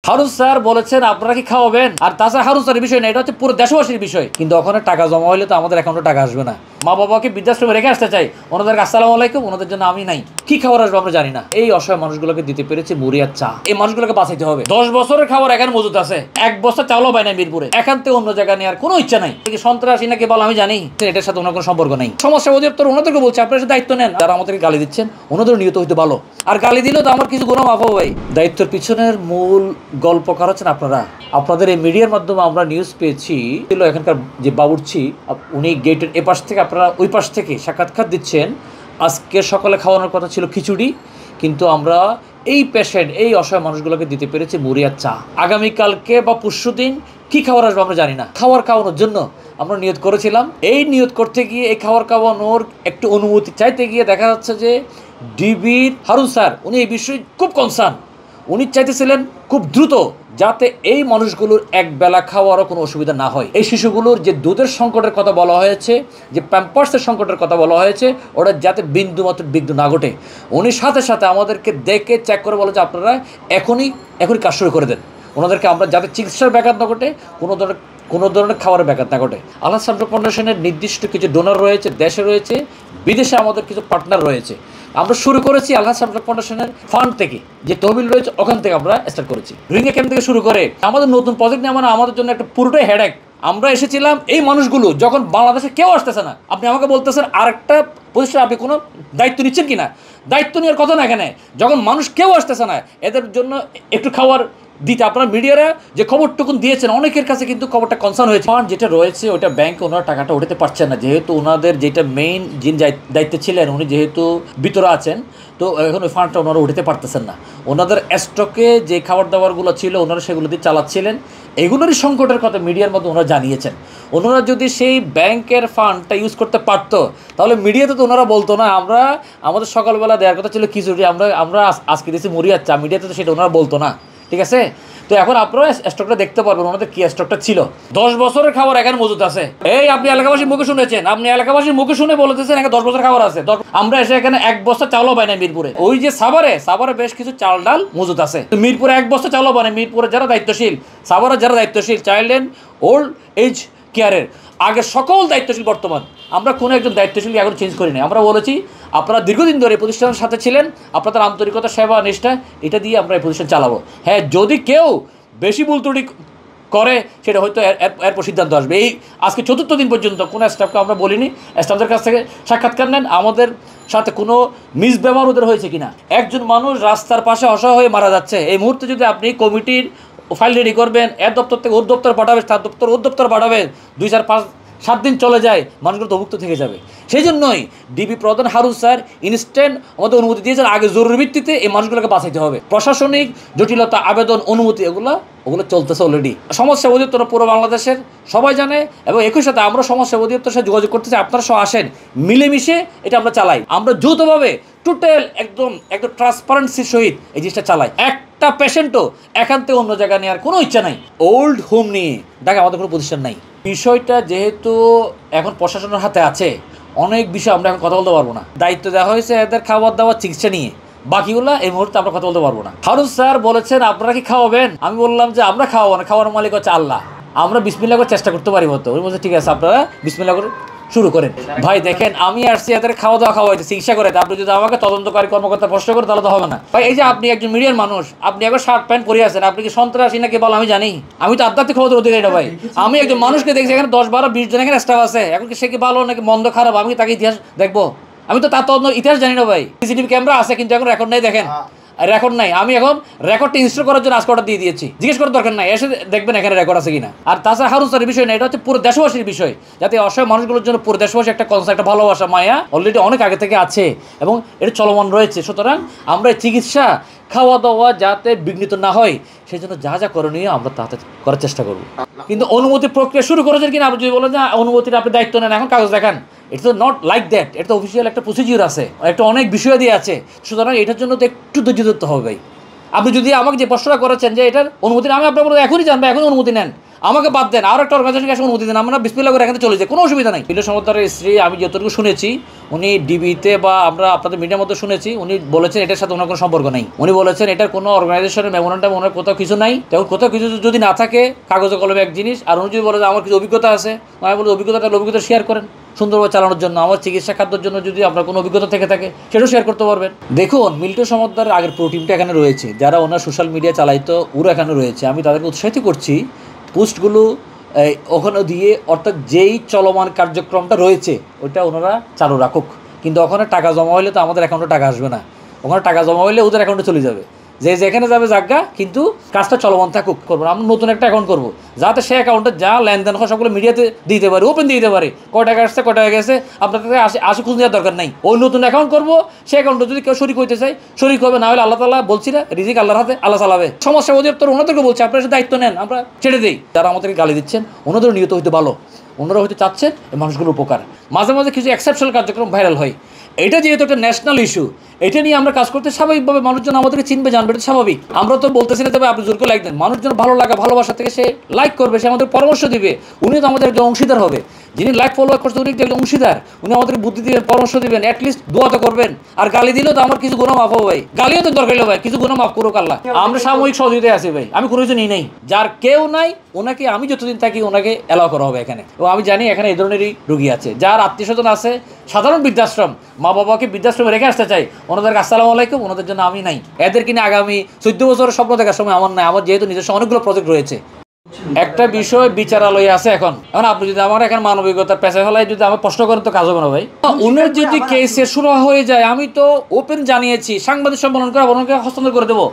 Harun sir বলেছেন আপনারা কি খাওয়াবেন, আর তাছাড়া হারুন স্যারের বিষয় না, এটা হচ্ছে পুরো দেশবাসীর বিষয়। কিন্তু ওখানে টাকা জমা হলে তো আমাদের অ্যাকাউন্টে টাকা আসবে না। মা বাবাকে বৃদ্ধাশ্রমে রেখে আসতে চাই, ওনাদেরকে আসসালামু আলাইকুম, ওনাদের জন্য আমি নাই, কি খাবার আসবে আমরা জানি না। এই অসহায় মানুষগুলোকে দিতে পেরেছি মুড়ি আর চা। এই মানুষগুলোকে বাঁচাইতে হবে। 10 বছরের খাবার এখানে মজুদ আছে, 1 বস্তা চাউলও পায় না মিরপুরে। এখান থেকে অন্য জায়গায় নেওয়ার কোনো ইচ্ছা নাই। সন্ত্রাসী নাকি বল আমি জানি, এটার সাথে ওনার কোনো সম্পর্ক নেই। সমাজসেবা অধিদপ্তর ওনাদেরকে বলছে আপনারা দায়িত্ব নেন। যারা আমাদেরকে গালি দিচ্ছেন ওনাদের নিয়ত হইতে ভালো, আর গালি দিলেও তো আমার কিছু গুনাহ মাফ হবে। দায়িত্বের পিছনের মূল গল্পকার হচ্ছেন আপনারা। আপনাদের এই মিডিয়ার মাধ্যমে আমরা নিউজ পেয়েছি, এখানকার যে বাবুর্চি উনি গেটের এপাশ থেকে আপনারা ওই পাশ থেকে সাক্ষাৎকার দিচ্ছেন। আজকে সকালে খাওয়ানোর কথা ছিল খিচুড়ি, কিন্তু আমরা এই পেশেন্ট এই অসহায় মানুষগুলোকে দিতে পেরেছি মুড়ি আর চা। আগামীকালকে বা পরশুদিন কি খাবার আসবে আমরা জানি না। খাওয়ানোর জন্য আমরা নিয়ত করেছিলাম। এই নিয়ত করতে গিয়ে এই খাওয়ানোর একটু অনুমতি চাইতে গিয়ে দেখা যাচ্ছে যে ডিবির হারুন স্যার উনি এই বিষয়ে খুব কনসার্ন। উনি চাইতেছিলেন খুব দ্রুত যাতে এই মানুষগুলোর এক বেলা খাওয়ারও কোনো অসুবিধা না হয়। এই শিশুগুলোর যে দুধের সংকটের কথা বলা হয়েছে, যে প্যাম্পার্সের সংকটের কথা বলা হয়েছে, ওটা যাতে বিন্দুমাত্র বিঘ্ন না ঘটে। উনি সাথে সাথে আমাদেরকে দেখে চেক করে বলে যে আপনারা এখনই কাজ শুরু করে দেন। ওনাদেরকে আমরা যাতে চিকিৎসার ব্যাঘাত না ঘটে, কোনো ধরনের খাবারের ব্যাঘাত না ঘটে। আল্লাহ সামসুল ফাউন্ডেশনের নির্দিষ্ট কিছু ডোনার রয়েছে, দেশে রয়েছে, বিদেশে আমাদের কিছু পার্টনার রয়েছে। আমরা শুরু করেছি আল্লাহ সামসুল ফাউন্ডেশনের ফান্ড থেকে, যে তহবিল রয়েছে ওখান থেকে আমরা স্টার্ট করেছি। রোহিঙ্গা ক্যাম্প থেকে শুরু করে আমাদের নতুন প্রজেক্ট নেওয়া মানে আমাদের জন্য একটা পুরোটাই হেডেক। আমরা এসেছিলাম এই মানুষগুলো যখন বাংলাদেশে কেউ আসতেছে না, আপনি আমাকে বলতেছেন আরেকটা প্রতিষ্ঠান আপনি কোনো দায়িত্ব নিচ্ছেন কিনা? দায়িত্ব নেওয়ার কথা না এখানে, যখন মানুষ কেউ আসতেছে না এদের জন্য একটু খাওয়ার দিতে আপনারা মিডিয়ারা যে খবরটুকুন দিয়েছেন, অনেকের কাছে কিন্তু খবরটা কনসার্ন হয়েছে। ফান্ড যেটা রয়েছে ওটা ব্যাংকে ওনারা টাকাটা উঠাতে পারছেন না, যেহেতু ওনাদের যেটা মেইন যিনি দায়িত্বে ছিলেন উনি যেহেতু ভিতরে আছেন, তো এখন ওই ফান্ডটা ওনারা উঠাতে পারতেছেন না। ওনাদের স্টকে যে খাবার দাবারগুলো ছিল ওনারা সেগুলো দিয়ে চালাচ্ছিলেন। এগুলোরই সংকটের কথা মিডিয়ার মধ্যে ওনারা জানিয়েছেন। ওনারা যদি সেই ব্যাংকের ফান্ডটা ইউজ করতে পারতো তাহলে মিডিয়াতে তো ওনারা বলতো না আমরা আমাদের সকালবেলা দেওয়ার কথা ছিল খিচুড়ি, আমরা আজকে দিয়েছি মুড়ি আর চা। মিডিয়াতে তো সেটা ওনারা বলতো না, ঠিক আছে? তো এখন আপনারা স্টকটা দেখতে পারবেন ওনাদের কি স্টকটা ছিল। 10 বছরের খাবার এখানে মজুদ আছে। এই আপনি এলাকাবাসীর মুখে শুনেছেন, আপনি এলাকাবাসীর মুখে শুনে বলতেছেন এখানে 10 বছর খাবার আছে। আমরা এসে এখানে 1 বস্তা চাউলও পাই না মিরপুরে। ওই যে সাভারে বেশ কিছু চাল ডাল মজুদ আছে, মিরপুরে 1 বস্তা চাউলও পায় না। মিরপুরে যারা দায়িত্বশীল, সাভারে যারা দায়িত্বশীল চাইল্ড অ্যান্ড ওল্ড এজ কেয়ারের আগের সকল দায়িত্বশীল, বর্তমান আমরা কোনো একজন দায়িত্বশীল এখন চেঞ্জ করি না। আমরা বলেছি আপনারা দীর্ঘদিন ধরে এই প্রতিষ্ঠানের সাথে ছিলেন, আপনাদের আন্তরিকতা, সেবা, নিষ্ঠা এটা দিয়ে আমরা এই প্রতিষ্ঠান চালাবো। হ্যাঁ, যদি কেউ বেশি ভুল ত্রুটি করে সেটা হয়তো এরপর সিদ্ধান্ত আসবে। এই আজকে 4র্থ দিন পর্যন্ত কোনো স্টাফকে আমরা বলিনি স্টাফদের কাছ থেকে সাক্ষাৎকার নেন, আমাদের সাথে কোনো মিসব্যবহার ওদের হয়েছে কিনা। একজন মানুষ রাস্তার পাশে অসহায় হয়ে মারা যাচ্ছে, এই মুহূর্তে যদি আপনি কমিটির ফাইল রেডি করবেন, এর দপ্তর থেকে ওর দপ্তর পাঠাবেন, তার দপ্তর ওর দপ্তর পাঠাবেন, 2, 4, 5, 7 দিন চলে যায়, মানুষগুলো তো অভুক্ত থেকে যাবে। সেই জন্যই ডিবি প্রধান হারুন স্যার ইনস্ট্যান্ট আমাদের অনুমতি দিয়েছেন, আগে জরুরি ভিত্তিতে এই মানুষগুলোকে বাঁচাইতে হবে। প্রশাসনিক জটিলতা, আবেদন, অনুমতি ওগুলো চলতেছে অলরেডি। সমাজসেবা অধিদপ্তর পুরো বাংলাদেশের সবাই জানে, এবং একই সাথে আমরা সমাজসেবা অধিদপ্তরের সাথে যোগাযোগ করতেছি, আপনারা সব আসেন, মিলেমিশে এটা আমরা চালাই। আমরা যৌথভাবে টোটাল একদম ট্রান্সপারেন্সির সহিত এই জিনিসটা চালাই। একটা পেশেন্টও এখান থেকে অন্য জায়গায় নেওয়ার কোনো ইচ্ছা নাই। ওল্ড হোম নিয়ে দেখে আমাদের কোনো প্রতিষ্ঠান নাই। বিষয়টা যেহেতু এখন প্রশাসনের হাতে আছে, অনেক বিষয় আমরা এখন কথা বলতে পারবো না। দায়িত্ব দেওয়া হয়েছে এদের খাবার দাবার চিকিৎসা নিয়ে, বাকিগুলো এই মুহূর্তে আমরা কথা বলতে পারবো না। হারুন স্যার বলেছেন আপনারা কি খাওয়াবেন? আমি বললাম যে আমরা খাওয়াবো না, খাওয়ার মালিক হচ্ছে আল্লাহ, আমরা বিসমিল্লাহ করে চেষ্টা করতে পারি মতো। ওই বলছে ঠিক আছে আপনারা বিসমিল্লাহ করে শুরু করেন। ভাই দেখেন, আমি আসছি এদের খাওয়া দাওয়া খাওয়াইতে, চিকিৎসা করে, আপনি যদি আমাকে তদন্তকারী কর্মকর্তা প্রশ্ন করে তাহলে তো হবে না। ভাই এই যে আপনি একজন মিডিয়ার মানুষ, আপনি একবার শার্ট প্যান্ট পরে আছেন, আপনি কি সন্ত্রাসী নাকি বল আমি জানি? আমি তো আধ্যাত্মিক খবর অধিকারী না ভাই। আমি একজন মানুষকে দেখছি এখানে 10, 12, 20 জন এখানে স্টাফ আছে, এখন কি সে কি ভালো নাকি মন্দ খারাপ আমি তাকে ইতিহাস দেখবো? আমি তো তার তদন্ত ইতিহাস জানি না ভাই। সিসিটিভি ক্যামেরা আছে কিন্তু এখন রেকর্ড নাই, দেখেন রেকর্ড নাই। আমি এখন রেকর্ডটা ইনস্টল করার জন্য আজকে অর্ডার দিয়ে দিয়েছি, জিজ্ঞেস করার দরকার নাই, এসে দেখবেন এখানে রেকর্ড আছে কিনা। আর তাছাড়া হারুন স্যারের বিষয় না, এটা হচ্ছে পুরো দেশবাসীর বিষয়, যাতে অসহায় মানুষগুলোর জন্য পুরো দেশবাসী একটা কনসার্ন, একটা ভালোবাসা, মায়া অলরেডি অনেক আগে থেকে আছে এবং এটা চলমান রয়েছে। সুতরাং আমরা চিকিৎসা, খাওয়া দাওয়া যাতে বিঘ্নিত না হয় সেই জন্য যা যা করণীয় আমরা তাতে করার চেষ্টা করব। কিন্তু অনুমতি প্রক্রিয়া শুরু করেছেন কিনা আপনি যদি বলেন যে অনুমতির আপনি দায়িত্ব নেন, এখন কাগজ দেখান, ইটস নট লাইক দ্যাট। এটা তো অফিসিয়াল একটা প্রসিজিওর আছে, একটা অনেক বিষয় দিয়ে আছে। সুতরাং এটার জন্য তো একটু ধৈর্য ধরতে হবে ভাই। আপনি যদি আমাকে যে প্রশ্নটা করেছেন যে এটার অনুমতি, আমি আপনার বলবো এখনই জানবো, এখন অনুমতি নেন। আমাকে বাদ দেন, আর একটা অর্গানাইজেশনকে আসলে অনুমতি দেন, আমরা বিসমিল্লাহ করে এখানে চলে যাই, কোনো অসুবিধা নাই। মিল্টন সমাদ্দারের স্ত্রী, আমি যতটুকু শুনেছি, উনি ডিবিতে বা আমরা আপনাদের মিডিয়ার মধ্যে শুনেছি, উনি বলেছেন এটার সাথে ওনার কোনো সম্পর্ক নেই। উনি বলেছেন এটার কোনো অর্গানাইজেশনের মেমোরেন্ডাম ওনার কোথাও কিছু নাই। তখন কোথাও কিছু যদি না থাকে, কাগজে কলমে এক জিনিস, আর উনি যদি বলে যে আমার কিছু অভিজ্ঞতা আছে, আমি বলি অভিজ্ঞতা শেয়ার করেন সুন্দরভাবে চালানোর জন্য, আমার চিকিৎসা খাদ্যের জন্য যদি আপনার কোনো অভিজ্ঞতা থেকে থাকে সেটাও শেয়ার করতে পারবেন। দেখুন, মিল্টন সমাদ্দারের আগের পুরো টিমটা এখানে রয়েছে, যারা ওনার সোশ্যাল মিডিয়া চালাইতো ওরা এখানে রয়েছে। আমি তাদেরকে উৎসাহিত করছি পোস্টগুলো ওখানে দিয়ে, অর্থাৎ যেই চলমান কার্যক্রমটা রয়েছে ওইটা ওনারা চালু রাখুক। কিন্তু ওখানে টাকা জমা হলে তো আমাদের অ্যাকাউন্টে টাকা আসবে না, ওখানে টাকা জমা হলে ওদের অ্যাকাউন্টে চলে যাবে। যে যেখানে যাবে জায়গা, কিন্তু কাজটা চলমান থাকুক। করবো আমরা নতুন একটা অ্যাকাউন্ট করবো, যাতে সে অ্যাকাউন্টে যা লেনদেন হয় সবগুলো মিডিয়াতে দিতে পারে, ওপেন দিতে পারে, কয় টাকা আসছে কয় টাকা গেছে, আপনার কাছে আসে খুঁজ নেওয়ার দরকার নাই। ওই নতুন অ্যাকাউন্ট করবো, সে অ্যাকাউন্টে যদি কেউ শরিক হইতে চায় শরিক হবে, না হলে আল্লাহ তাআলা বলছি না, রিজিক আল্লাহর হাতে, আল্লাহ চালাবে। সমস্যা অধিদপ্তর ওনাদেরকে বলছে আপনারা সে দায়িত্ব নেন, আমরা ছেড়ে দিই। যারা আমাদেরকে গালি দিচ্ছেন ওনাদেরও নিয়ত হইতে ভালো, ওনারা হয়তো চাচ্ছেন এই মানুষগুলোর উপকার। মাঝে মাঝে কিছু এক্সেপশনাল কার্যক্রম ভাইরাল হয়, এটা যেহেতু একটা ন্যাশনাল ইস্যু, এটা নিয়ে আমরা কাজ করতে স্বাভাবিকভাবে মানুষজন আমাদেরকে চিনবে, জানবে, এটা স্বাভাবিক। আমরা তো বলতেছি না তবে আপনি জোর করে লাইক দেন, মানুষজন ভালো লাগা ভালোবাসা থেকে সে লাইক করবে, সে আমাদের পরামর্শ দিবে, উনি তো আমাদের একজন অংশীদার হবে। যিনি লাইক ফলো করছে উনি একজন অংশীদার, উনি আমাদের বুদ্ধি দিবেন, পরামর্শ দিবেন, অ্যাটলিস্ট দোয়া তো করবেন। আর গালি দিলেও তো আমার কিছু গুনাহ মাফ হবে ভাই, গালিও তো দরকার হলো ভাই, কিছু গুনাহ মাফ করুক আল্লাহ। আমরা সাময়িক সহযোগিতায় আছি ভাই, আমি কোনো কিছু নিই নাই। যার কেউ নাই ওনাকে আমি যতদিন থাকি ওনাকে অ্যালাউ করা হবে এখানে। এবং আমি জানি এখানে এই ধরনেরই রুগী আছে, যার আত্মীয় স্বজন আছে, সাধারণ বৃদ্ধাশ্রম, মা বাবাকে বৃদ্ধাশ্রমে রেখে আসতে চাই, ওনাদেরকে আসসালামু আলাইকুম, ওনাদের জন্য আমি নাই। এদেরকে নিয়ে আগামী 14 বছরের স্বপ্ন দেখার সময় আমার নাই, আমার যেহেতু নিজস্ব অনেকগুলো প্রজেক্ট রয়েছে। একটা বিষয় বিচারালয়ে আছে এখন আপনি যদি আমার এখানে মানবিকতার পেশা ফেলায় যদি আমার প্রশ্ন করেন তো কাজ হবে না ভাই। উনার যদি কেসের শুরু হয়ে যায়, আমি তো ওপেন জানিয়েছি, সাংবাদিক সম্মেলন করে ওনাকে হস্তান্তর করে দেবো।